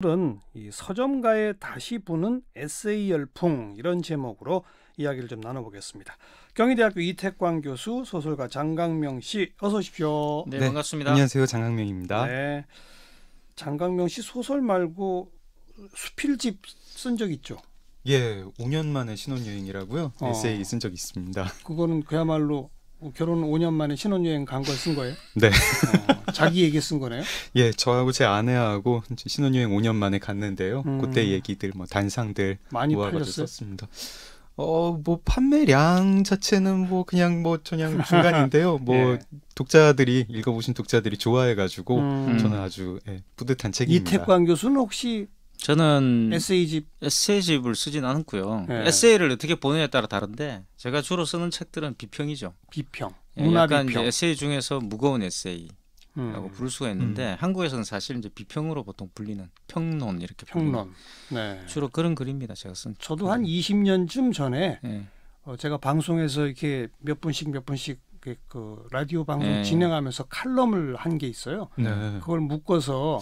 오늘은 이 서점가에 다시 부는 에세이 열풍 이런 제목으로 이야기를 좀 나눠보겠습니다. 경희대학교 이태광 교수, 소설가 장강명 씨 어서 오십시오. 네, 반갑습니다. 안녕하세요, 장강명입니다. 네, 장강명 씨 소설 말고 수필집 쓴 적 있죠? 예, 5년 만에 신혼여행이라고요. 에세이 쓴 적 있습니다. 그거는 그야말로 결혼 5년 만에 신혼여행 간 걸 쓴 거예요? 네. 자기 얘기 쓴 거네요? 예, 저하고 제 아내하고 신혼여행 5년 만에 갔는데요. 그때 얘기들, 뭐 단상들 많이 모아가지고 팔렸어요? 썼습니다. 뭐 판매량 자체는 뭐 그냥 중간인데요. 예. 독자들이 읽어보신 독자들이 좋아해가지고 저는 아주 뿌듯한 책입니다. 이태광 교수는 혹시 저는 에세이집 을 쓰진 않고요. 네. 에세이를 어떻게 보느냐에 따라 다른데 제가 주로 쓰는 책들은 비평이죠. 비평, 예, 문화 약간 비평. 이제 에세이 중에서 무거운 에세이라고 부를 수가 있는데 한국에서는 사실 이제 비평으로 보통 불리는 평론 이렇게 평론. 네. 주로 그런 글입니다. 제가 쓴. 저도 한 20년쯤 전에 예. 제가 방송에서 이렇게 몇 분씩 그 라디오 방송 네. 진행하면서 칼럼을 한 게 있어요. 네. 그걸 묶어서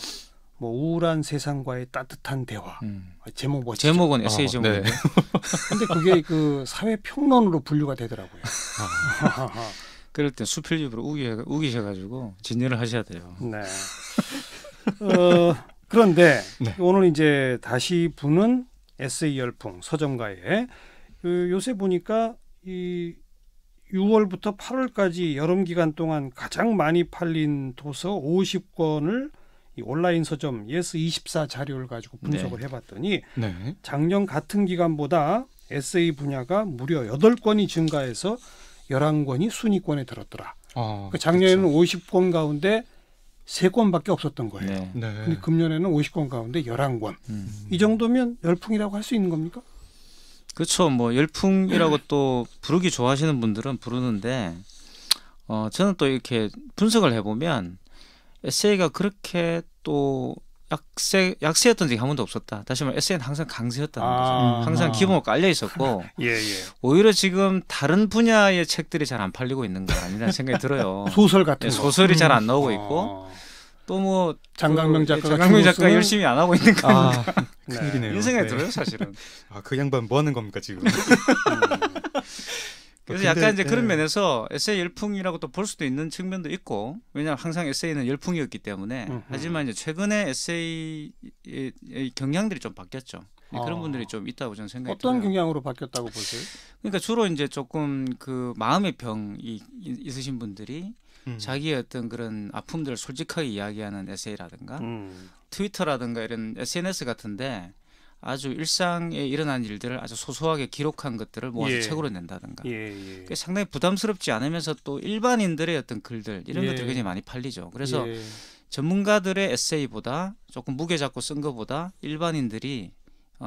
뭐 우울한 세상과의 따뜻한 대화. 제목 멋지죠? 제목은 에세이 제목인데. 네. 근데 그게 그 사회 평론으로 분류가 되더라고요. 그럴 때 수필집으로 우기셔가지고 진열을 하셔야 돼요. 네. 그런데 네. 오늘 이제 다시 부는 에세이 열풍 서점가에 요새 보니까 이 6월부터 8월까지 여름 기간 동안 가장 많이 팔린 도서 50권을 이 온라인 서점 예스24 자료를 가지고 분석을 해봤더니 네. 작년 같은 기간보다 에세이 분야가 무려 8권이 증가해서 11권이 순위권에 들었더라. 그 작년에는 그렇죠. 50권 가운데 3권밖에 없었던 거예요. 네. 네. 근데 금년에는 50권 가운데 11권. 이 정도면 열풍이라고 할 수 있는 겁니까? 그렇죠. 뭐 열풍이라고 또 부르기 좋아하시는 분들은 부르는데 저는 또 이렇게 분석을 해보면 에세이가 그렇게 또 약세였던 적이 한 번도 없었다. 다시 말해 에세이는 항상 강세였다는 거죠. 항상 기본으로 깔려 있었고 예. 오히려 지금 다른 분야의 책들이 잘 안 팔리고 있는 거 아니라는 생각이 들어요. 소설 같은 거. 소설이 잘 안 나오고 있고 또 뭐 장강명 작가가 열심히 안 하고 있는 거 큰일이네요. 이런 생각이 네. 들어요, 사실은. 그 양반 뭐 하는 겁니까 지금? 그래서 근데, 약간 이제 그런 면에서 에세이 열풍이라고 또 볼 수도 있는 측면도 있고, 왜냐하면 항상 에세이는 열풍이었기 때문에. 하지만 이제 최근에 에세이의 경향들이 좀 바뀌었죠. 그런 분들이 좀 있다고 저는 생각이 들어요. 어떤 경향으로 바뀌었다고 보세요? 그러니까 주로 이제 조금 그 마음의 병이 있으신 분들이 자기의 어떤 그런 아픔들을 솔직하게 이야기하는 에세이라든가 트위터라든가 이런 SNS 같은데 아주 일상에 일어난 일들을 아주 소소하게 기록한 것들을 모아서 책으로 낸다든가. 그게 상당히 부담스럽지 않으면서 또 일반인들의 어떤 글들 이런 것들이 굉장히 많이 팔리죠. 그래서 전문가들의 에세이보다 조금 무게 잡고 쓴 것보다 일반인들이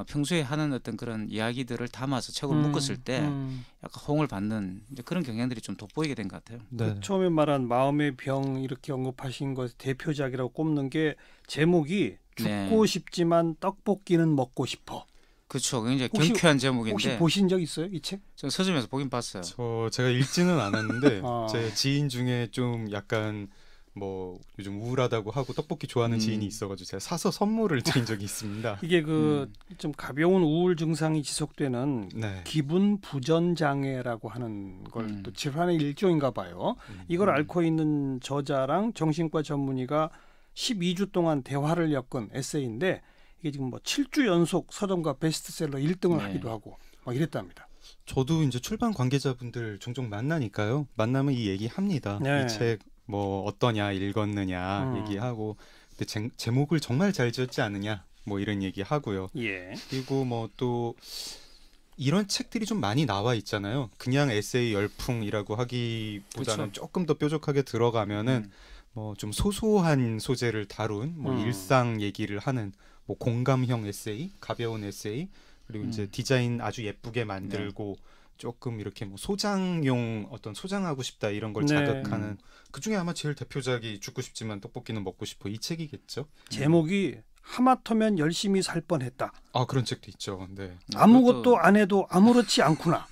평소에 하는 어떤 그런 이야기들을 담아서 책으로 묶었을 때 약간 호응을 받는 이제 그런 경향들이 좀 돋보이게 된 것 같아요. 네. 그 처음에 말한 마음의 병 이렇게 언급하신 것 대표작이라고 꼽는 게 제목이 죽고 싶지만 떡볶이는 먹고 싶어. 그렇죠. 굉장히 경쾌한 제목인데. 혹시 보신 적 있어요, 이 책? 저는 서점에서 보긴 봤어요. 제가 읽지는 않았는데 제 지인 중에 좀 약간 뭐 요즘 우울하다고 하고 떡볶이 좋아하는 지인이 있어가지고 제가 사서 선물을 드린 적이 있습니다. 이게 그 좀 가벼운 우울 증상이 지속되는 기분 부전 장애라고 하는 걸 또 질환의 일종인가 봐요. 이걸 앓고 있는 저자랑 정신과 전문의가 12주 동안 대화를 엮은 에세이인데 이게 지금 뭐 7주 연속 서점가 베스트셀러 1등을 하기도 하고 막 이랬답니다. 저도 이제 출판 관계자분들 종종 만나니까요. 만나면 이 얘기 합니다. 이 책 뭐 어떠냐, 읽었느냐 얘기하고, 근데 제목을 정말 잘 지었지 않느냐, 뭐 이런 얘기 하고요. 그리고 뭐 또 이런 책들이 좀 많이 나와 있잖아요. 그냥 에세이 열풍이라고 하기보다는 조금 더 뾰족하게 들어가면은 뭐 좀 소소한 소재를 다룬 뭐 일상 얘기를 하는 뭐 공감형 에세이, 가벼운 에세이, 그리고 이제 디자인 아주 예쁘게 만들고 조금 이렇게 뭐 소장용 어떤 소장하고 싶다 이런 걸 자극하는 그 중에 아마 제일 대표작이 죽고 싶지만 떡볶이는 먹고 싶어 이 책이겠죠. 제목이 하마터면 열심히 살 뻔했다. 그런 책도 있죠. 네. 아무것도 안 해도 아무렇지 않구나.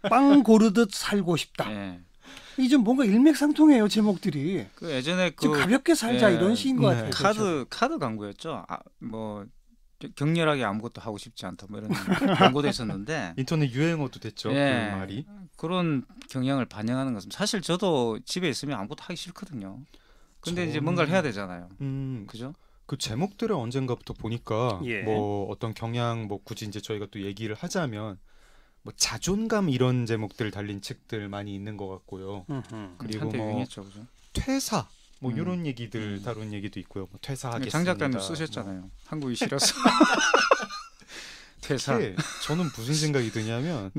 빵 고르듯 살고 싶다. 이 좀 뭔가 일맥상통해요 제목들이. 그 예전에 좀 가볍게 살자 이런 식인 것 같아요. 카드 광고였죠. 뭐 격렬하게 아무것도 하고 싶지 않다 뭐 이런 광고도 있었는데 인터넷 유행어도 됐죠. 그 말이. 그런 경향을 반영하는 것은 사실 저도 집에 있으면 아무것도 하기 싫거든요. 근데 이제 뭔가를 해야 되잖아요. 그죠? 그 제목들을 언젠가부터 보니까 뭐 어떤 경향 뭐 굳이 이제 저희가 또 얘기를 하자면 뭐 자존감 이런 제목들 달린 책들 많이 있는 것 같고요. 그리고 뭐 유행했죠, 그죠? 퇴사 뭐 이런 얘기들 다룬 얘기도 있고요. 뭐 퇴사하겠습니다. 장 작가님 쓰셨잖아요. 한국이 싫어서. 퇴사. 저는 무슨 생각이 드냐면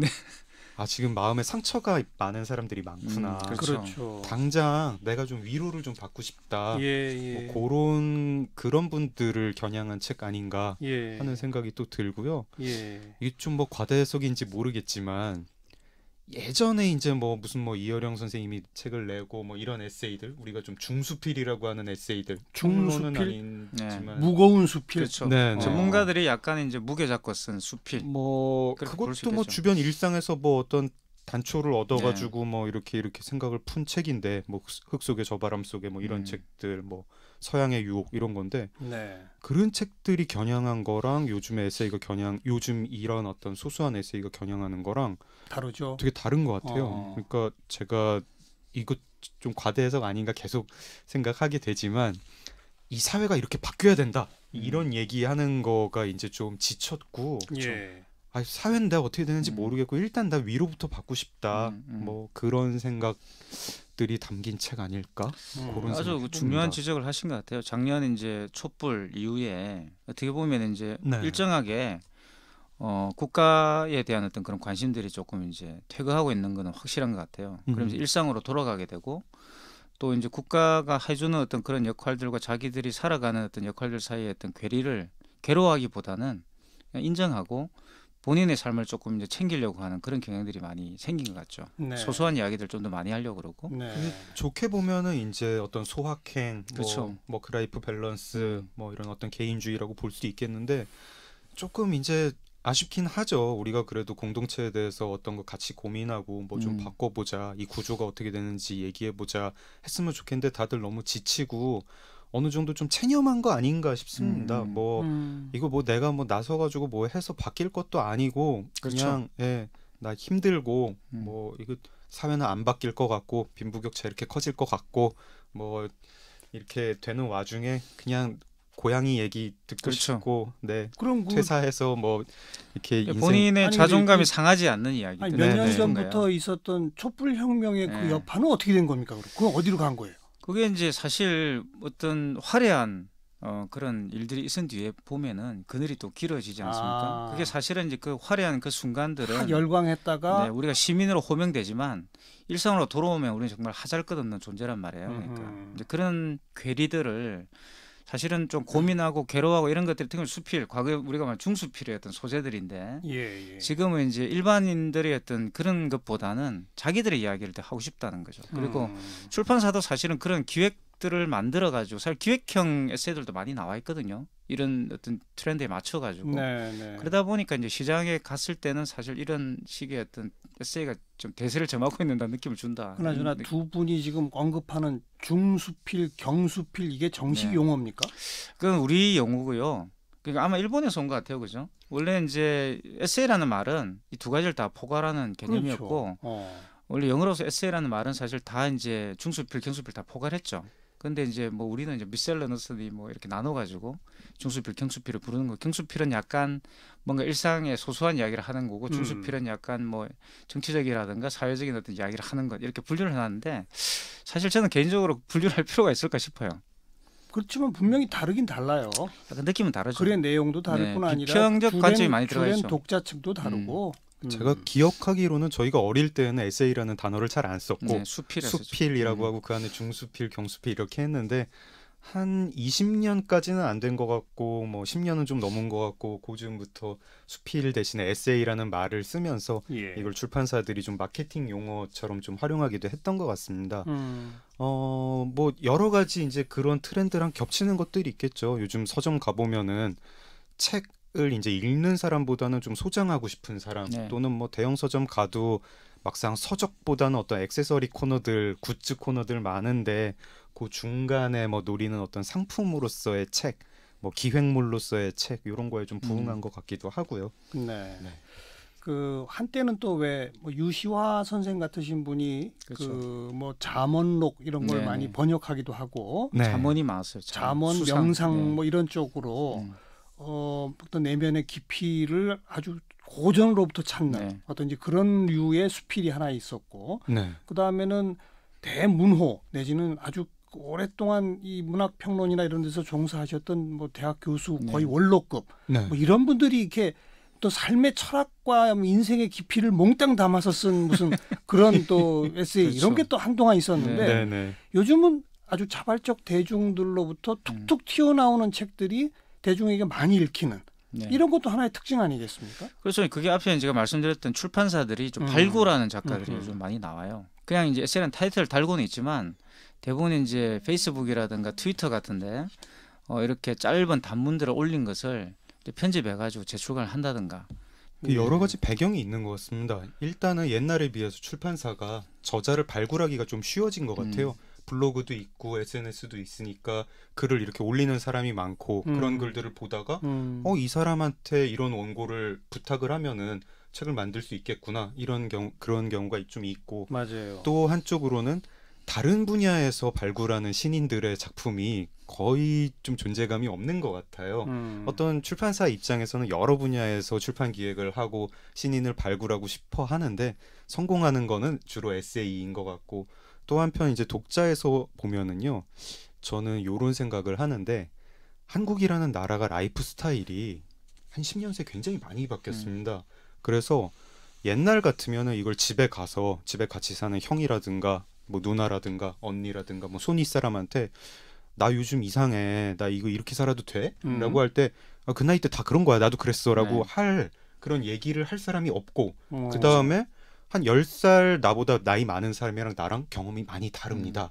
지금 마음에 상처가 많은 사람들이 많구나. 그렇죠. 당장 내가 좀 위로를 좀 받고 싶다. 뭐 그런 분들을 겨냥한 책 아닌가 하는 생각이 또 들고요. 이게 좀 뭐 과대 해석인지 모르겠지만 예전에 이제 뭐 무슨 뭐 이어령 선생님이 책을 내고 뭐 이런 에세이들 우리가 좀 중수필이라고 하는 에세이들 중수필 아니지만 무거운 수필 그렇죠. 전문가들이 약간 이제 무게 잡고 쓴 수필 뭐 그것도 뭐 주변 일상에서 뭐 어떤 단초를 얻어가지고 뭐 이렇게 생각을 푼 책인데 뭐 흙 속에 저 바람 속에 뭐 이런 책들 뭐 서양의 유혹 이런 건데 그런 책들이 겨냥한 거랑 요즘의 에세이가 요즘 이런 어떤 소소한 에세이가 겨냥하는 거랑 다르죠. 되게 다른 것 같아요. 그러니까 제가 이거 좀 과대 해석 아닌가 계속 생각하게 되지만 이 사회가 이렇게 바뀌어야 된다 이런 얘기하는 거가 이제 좀 지쳤고 사회는 내가 어떻게 되는지 모르겠고 일단 나 위로부터 받고 싶다 뭐 그런 생각들이 담긴 책 아닐까? 그런 아주 중요한 지적을 하신 것 같아요. 작년 이제 촛불 이후에 어떻게 보면 이제 일정하게 국가에 대한 어떤 그런 관심들이 조금 이제 퇴거하고 있는 거는 확실한 것 같아요. 그러면서 일상으로 돌아가게 되고 또 이제 국가가 해주는 어떤 그런 역할들과 자기들이 살아가는 어떤 역할들 사이의 어떤 괴리를 괴로워하기보다는 인정하고 본인의 삶을 조금 이제 챙기려고 하는 그런 경향들이 많이 생긴 것 같죠. 소소한 이야기들 좀 더 많이 하려고 그러고. 좋게 보면은 이제 어떤 소확행, 뭐 워크라이프 밸런스, 뭐 이런 어떤 개인주의라고 볼 수도 있겠는데 조금 이제 아쉽긴 하죠. 우리가 그래도 공동체에 대해서 어떤 거 같이 고민하고 뭐 좀 바꿔보자, 이 구조가 어떻게 되는지 얘기해보자 했으면 좋겠는데 다들 너무 지치고. 어느 정도 좀 체념한 거 아닌가 싶습니다. 이거 뭐 내가 뭐 나서가지고 뭐 해서 바뀔 것도 아니고 그냥 나 힘들고 뭐 이거 사회는 안 바뀔 것 같고 빈부격차 이렇게 커질 것 같고 뭐 이렇게 되는 와중에 그냥 고양이 얘기 듣고 싶고 그럼 퇴사해서 뭐 이렇게 본인의 자존감이 상하지 않는 이야기들. 몇 년 전부터 있었던 촛불 혁명의 그 여파는 어떻게 된 겁니까? 그건 어디로 간 거예요? 그게 이제 사실 어떤 화려한 그런 일들이 있은 뒤에 보면은 그늘이 또 길어지지 않습니까? 그게 사실은 이제 그 화려한 그 순간들은 열광했다가 우리가 시민으로 호명되지만 일상으로 돌아오면 우리는 정말 하잘것없는 존재란 말이에요. 그러니까 이제 그런 괴리들을 사실은 좀 고민하고 괴로워하고 이런 것들이 특히 수필, 과거에 우리가 말 중수필의 어떤 소재들인데 지금은 이제 일반인들의 어떤 그런 것보다는 자기들의 이야기를 더 하고 싶다는 거죠. 그리고 출판사도 사실은 그런 기획들을 만들어 가지고 사실 기획형 에세이들도 많이 나와 있거든요. 이런 어떤 트렌드에 맞춰 가지고 그러다 보니까 이제 시장에 갔을 때는 사실 이런 식의 어떤 에세이가 좀 대세를 점하고 있는다는 느낌을 준다. 그나저나 두 분이 지금 언급하는 중수필, 경수필 이게 정식 용어입니까? 그건 우리 용어고요. 그러니까 아마 일본에서 온 것 같아요, 그죠? 원래 이제 에세이라는 말은 이 두 가지를 다 포괄하는 개념이었고, 원래 영어로서 에세이라는 말은 사실 다 이제 중수필, 경수필 다 포괄했죠. 근데 이제 뭐 우리는 이제 미셀러너스니 뭐 이렇게 나눠가지고 중수필, 경수필을 부르는 거. 경수필은 약간 뭔가 일상의 소소한 이야기를 하는 거고, 중수필은 약간 뭐 정치적이라든가 사회적인 어떤 이야기를 하는 것 이렇게 분류를 해놨는데 사실 저는 개인적으로 분류를 할 필요가 있을까 싶어요. 그렇지만 분명히 다르긴 달라요. 약간 느낌은 다르죠. 글의 내용도 다를 뿐 아니라 비평적 관점이 많이 들어가 있죠. 독자층도 다르고. 제가 기억하기로는 저희가 어릴 때는 에세이라는 단어를 잘 안 썼고 수필이라고 하고 그 안에 중수필, 경수필 이렇게 했는데 한 20년까지는 안 된 것 같고 뭐 10년은 좀 넘은 것 같고 그즈음부터 수필 대신에 에세이라는 말을 쓰면서 이걸 출판사들이 좀 마케팅 용어처럼 좀 활용하기도 했던 것 같습니다. 뭐 여러 가지 이제 그런 트렌드랑 겹치는 것들이 있겠죠. 요즘 서점 가보면은 책을 이제 읽는 사람보다는 좀 소장하고 싶은 사람 또는 뭐 대형 서점 가도 막상 서적보다는 어떤 액세서리 코너들, 굿즈 코너들 많은데 그 중간에 뭐 노리는 어떤 상품으로서의 책, 뭐 기획물로서의 책 이런 거에 좀 부응한 것 같기도 하고요. 네. 그 한때는 또 왜 뭐 유시화 선생 같으신 분이 그렇죠. 그 뭐 잠언록 이런 걸 많이 번역하기도 하고 잠언이 많았어요. 잠언, 수상, 명상 뭐 이런 쪽으로 어떤 내면의 깊이를 아주 고전으로부터 찾는 어떤 이제 그런 류의 수필이 하나 있었고 그 다음에는 대문호 내지는 아주 오랫동안 이 문학 평론이나 이런 데서 종사하셨던 뭐 대학 교수 거의 원로급 뭐 이런 분들이 이렇게 또 삶의 철학과 인생의 깊이를 몽땅 담아서 쓴 무슨 그런 또 에세이 그렇죠. 이런 게 또 한동안 있었는데 요즘은 아주 자발적 대중들로부터 툭툭 튀어나오는 책들이 대중에게 많이 읽히는 이런 것도 하나의 특징 아니겠습니까? 그렇죠. 그게 앞에 제가 말씀드렸던 출판사들이 좀 발굴하는 작가들이 요즘 많이 나와요. 그냥 이제 에세이라는 타이틀을 달고는 있지만 대부분 이제 페이스북이라든가 트위터 같은데 이렇게 짧은 단문들을 올린 것을 편집해가지고 재출간을 한다든가 여러 가지 배경이 있는 것 같습니다. 일단은 옛날에 비해서 출판사가 저자를 발굴하기가 좀 쉬워진 것 같아요. 블로그도 있고 SNS도 있으니까 글을 이렇게 올리는 사람이 많고 그런 글들을 보다가 이 사람한테 이런 원고를 부탁을 하면은 책을 만들 수 있겠구나 그런 경우가 좀 있고 맞아요. 또 한쪽으로는 다른 분야에서 발굴하는 신인들의 작품이 거의 좀 존재감이 없는 것 같아요. 어떤 출판사 입장에서는 여러 분야에서 출판 기획을 하고 신인을 발굴하고 싶어 하는데 성공하는 거는 주로 에세이인 것 같고 또 한편 이제 독자에서 보면은요. 저는 이런 생각을 하는데 한국이라는 나라가 라이프 스타일이 한 10년 새 굉장히 많이 바뀌었습니다. 그래서 옛날 같으면은 이걸 집에 가서 집에 같이 사는 형이라든가 뭐 누나라든가 언니라든가 뭐 손윗 사람한테 나 요즘 이상해 나 이거 이렇게 살아도 돼? 라고 할 때 그 나이 때 다 그런 거야 나도 그랬어 라고 할 그런 얘기를 할 사람이 없고 그 다음에 한 10살 나보다 나이 많은 사람이랑 나랑 경험이 많이 다릅니다.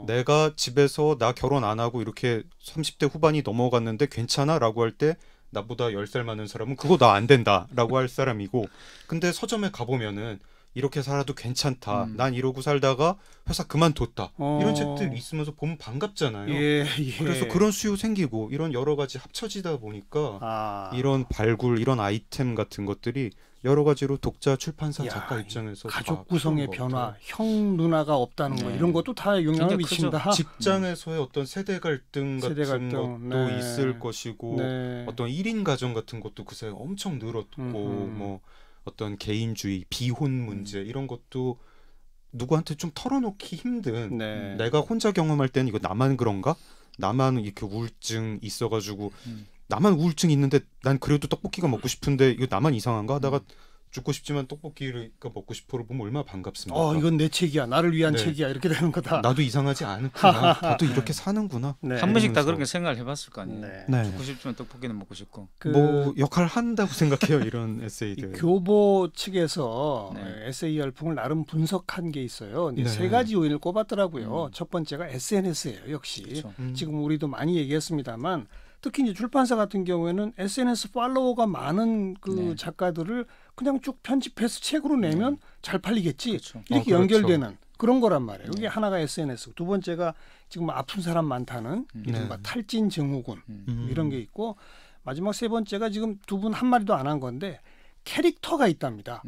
내가 집에서 나 결혼 안 하고 이렇게 30대 후반이 넘어갔는데 괜찮아? 라고 할 때 나보다 10살 많은 사람은 그거 나 안 된다 라고 할 사람이고 근데 서점에 가보면은 이렇게 살아도 괜찮다. 난 이러고 살다가 회사 그만뒀다. 이런 책들 있으면서 보면 반갑잖아요. 그래서 그런 수요 생기고 이런 여러 가지 합쳐지다 보니까 이런 발굴, 이런 아이템 같은 것들이 여러 가지로 독자, 출판사, 작가 입장에서 가족 구성의 변화, 형 누나가 없다는 거 이런 것도 다 영향을 미친다. 직장에서의 어떤 세대 갈등 같은 것도 있을 것이고 어떤 1인 가정 같은 것도 그새 엄청 늘었고 뭐 어떤 개인주의, 비혼 문제 이런 것도 누구한테 좀 털어놓기 힘든 내가 혼자 경험할 때는 이거 나만 그런가? 나만 이렇게 우울증 있어가지고 나만 우울증 있는데 난 그래도 떡볶이가 먹고 싶은데 이거 나만 이상한가 하다가 죽고 싶지만 떡볶이가 먹고 싶어를 보면 얼마나 반갑습니까? 이건 내 책이야. 나를 위한 책이야. 이렇게 되는 거다. 나도 이상하지 않구나. 나도 이렇게 사는구나. 한 번씩 다 그렇게 생각을 해봤을 거 아니에요. 죽고 싶지만 떡볶이는 먹고 싶고. 뭐 역할을 한다고 생각해요. 이런 에세이들. 교보 측에서 에세이 열풍을 나름 분석한 게 있어요. 세 가지 요인을 꼽았더라고요. 첫 번째가 SNS예요. 역시. 그렇죠. 지금 우리도 많이 얘기했습니다만 특히 이제 출판사 같은 경우에는 SNS 팔로워가 많은 그 작가들을 그냥 쭉 편집해서 책으로 내면 잘 팔리겠지. 그렇죠. 이렇게 연결되는 그런 거란 말이에요. 이게 하나가 SNS. 두 번째가 지금 아픈 사람 많다는 이른바 탈진 증후군 이런 게 있고 마지막 세 번째가 지금 두 분 한 마디도 안 한 건데 캐릭터가 있답니다.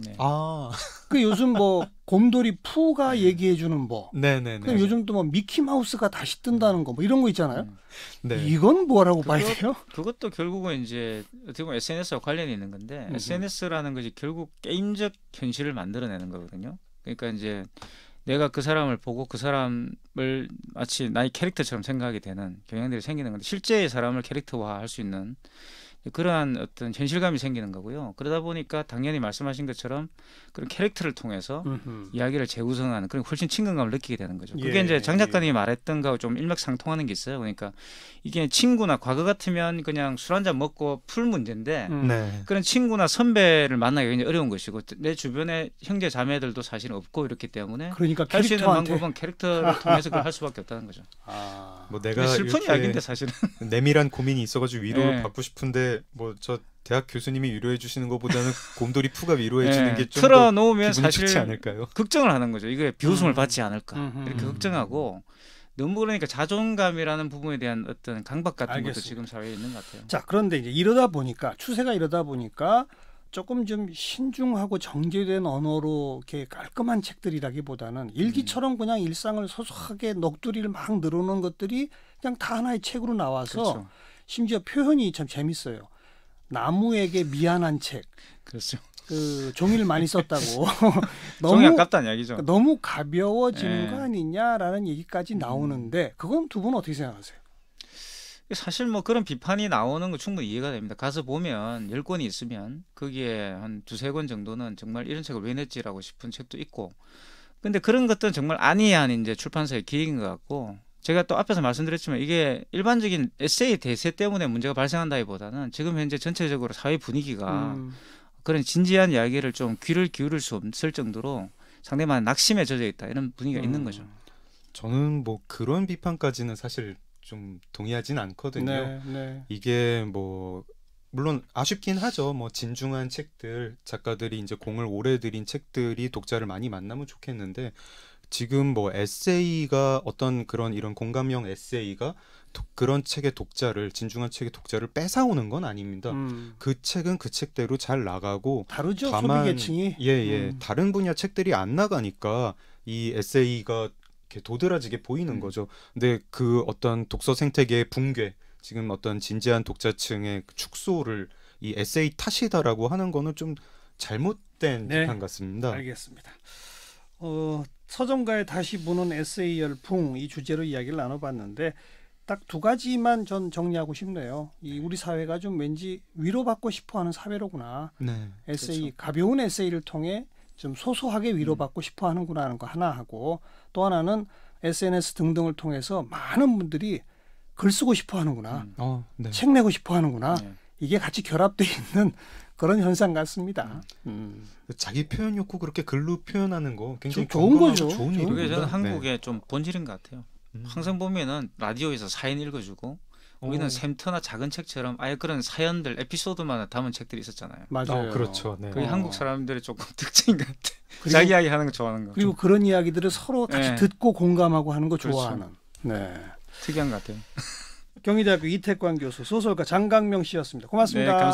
그 요즘 뭐 곰돌이 푸가 얘기해주는 뭐, 그럼 요즘 또 뭐 미키 마우스가 다시 뜬다는 거 뭐 이런 거 있잖아요. 이건 뭐라고 봐야 돼요? 그것도 결국은 이제 어떻게 보면 SNS와 관련이 있는 건데 SNS라는 것이 결국 게임적 현실을 만들어내는 거거든요. 그러니까 이제 내가 그 사람을 보고 그 사람을 마치 나의 캐릭터처럼 생각하게 되는 경향들이 생기는 건데 실제의 사람을 캐릭터화할 수 있는 그러한 어떤 현실감이 생기는 거고요. 그러다 보니까 당연히 말씀하신 것처럼 그런 캐릭터를 통해서 이야기를 재구성하는 그런 훨씬 친근감을 느끼게 되는 거죠. 그게 이제 장 작가님이 말했던 거하고 좀 일맥상통하는 게 있어요. 그러니까 이게 친구나 과거 같으면 그냥 술 한잔 먹고 풀 문제인데 그런 친구나 선배를 만나기 굉장히 어려운 것이고 내 주변에 형제 자매들도 사실 없고 이렇기 때문에 그러니까 할 수 있는 방법은 캐릭터를 통해서 그걸 할 수밖에 없다는 거죠. 뭐 내가 슬픈 이야기인데 사실은 내밀한 고민이 있어가지고 위로를 받고 싶은데 근데 뭐 저 대학 교수님이 위로해 주시는 것보다는 곰돌이 푸가 위로해 주는 게 좀 틀어놓으면 더 사실 좋지 않을까요? 걱정을 하는 거죠. 이게 비웃음을 받지 않을까 이렇게 걱정하고 너무 그러니까 자존감이라는 부분에 대한 어떤 강박 같은 알겠습니다. 것도 지금 사회에 있는 것 같아요. 자, 그런데 이제 이러다 보니까 추세가 이러다 보니까 조금 좀 신중하고 정제된 언어로 이렇게 깔끔한 책들이라기보다는 일기처럼 그냥 일상을 소소하게 넋두리를 막 늘어놓은 것들이 그냥 다 하나의 책으로 나와서 그렇죠. 심지어 표현이 참 재밌어요. 나무에게 미안한 책. 그렇죠. 그 종이를 많이 썼다고 종이 아깝다는 이야기죠. 너무 가벼워지는 예. 거 아니냐라는 얘기까지 나오는데 그건 두 분은 어떻게 생각하세요? 사실 뭐 그런 비판이 나오는 거 충분히 이해가 됩니다. 가서 보면 10권이 있으면 거기에 한 2-3권 정도는 정말 이런 책을 왜 냈지라고 싶은 책도 있고, 근데 그런 것들은 정말 아니한 이제 출판사의 기획인 것 같고, 제가 또 앞에서 말씀드렸지만 이게 일반적인 에세이 대세 때문에 문제가 발생한다기보다는 지금 현재 전체적으로 사회 분위기가 그런 진지한 이야기를 좀 귀를 기울일 수 없을 정도로 상당히 많은 낙심에 젖어 있다, 이런 분위기가 있는 거죠. 저는 뭐 그런 비판까지는 사실 좀 동의하진 않거든요. 네, 네. 이게 뭐 물론 아쉽긴 하죠. 뭐 진중한 책들, 작가들이 이제 공을 오래 들인 책들이 독자를 많이 만나면 좋겠는데, 지금 뭐 에세이가 어떤 그런 이런 공감형 에세이가 그런 책의 독자를, 진중한 책의 독자를 뺏어오는 건 아닙니다. 그 책은 그 책대로 잘 나가고, 다르죠, 다만 소비계층이. 다른 분야 책들이 안 나가니까 이 에세이가 이렇게 도드라지게 보이는 거죠. 근데 그 어떤 독서 생태계의 붕괴, 지금 어떤 진지한 독자층의 축소를 이 에세이 탓이다라고 하는 거는 좀 잘못된 비판 같습니다. 알겠습니다. 서점가에 다시 보는 에세이 열풍, 이 주제로 이야기를 나눠봤는데 딱 두 가지만 전 정리하고 싶네요. 이 우리 사회가 좀 왠지 위로받고 싶어하는 사회로구나. 네, 에세이, 그렇죠. 가벼운 에세이를 통해 좀 소소하게 위로받고 싶어하는구나 하는 거 하나 하고, 또 하나는 SNS 등등을 통해서 많은 분들이 글 쓰고 싶어하는구나, 네. 책 내고 싶어하는구나. 네. 이게 같이 결합되어 있는 그런 현상 같습니다. 자기 표현 욕구 그렇게 글로 표현하는 거 굉장히 좋은 거죠. 좋은 좋은 일입니다. 그게 저는 네. 한국의 좀 본질인 것 같아요. 항상 보면은 라디오에서 사연 읽어주고, 우리는 샘터나 작은 책처럼 아예 그런 사연들, 에피소드만 담은 책들이 있었잖아요. 맞아요. 그렇죠. 네. 그게 한국 사람들의 조금 특징인 것 같아요. 자기 이야기 하는 거 좋아하는 거. 그리고 그런 이야기들을 서로 같이 네. 듣고 공감하고 하는 거 그렇죠. 좋아하는. 네. 특이한 것 같아요. 경희대학교 이태광 교수, 소설가 장강명 씨였습니다. 고맙습니다. 네,